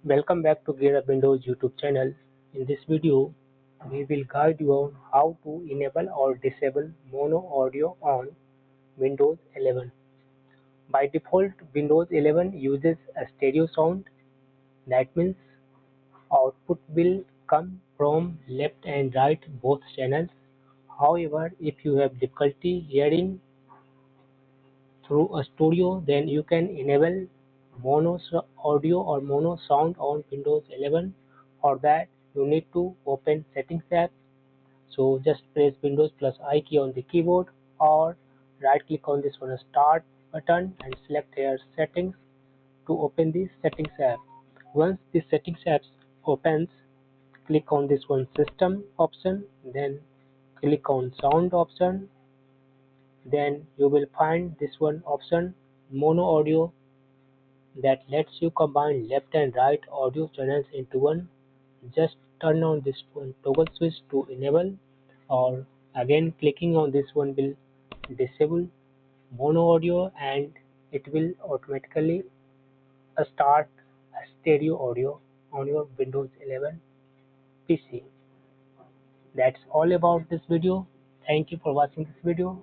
Welcome back to GearUpWindows YouTube channel. In this video, we will guide you on how to enable or disable mono audio on Windows 11. By default, Windows 11 uses a stereo sound. That means output will come from left and right both channels. However, if you have difficulty hearing through a stereo, then you can enable mono audio or mono sound on Windows 11. For that, you need to open Settings app. So just press Windows plus I key on the keyboard or right click on this one Start button and select here Settings to open the Settings app. Once the Settings app opens, click on this one System option, then click on Sound option, then you will find this one option Mono Audio that lets you combine left and right audio channels into one. Just turn on this one toggle switch to enable, or again clicking on this one will disable mono audio and it will automatically start a stereo audio on your Windows 11 PC. That's all about this video. Thank you for watching this video.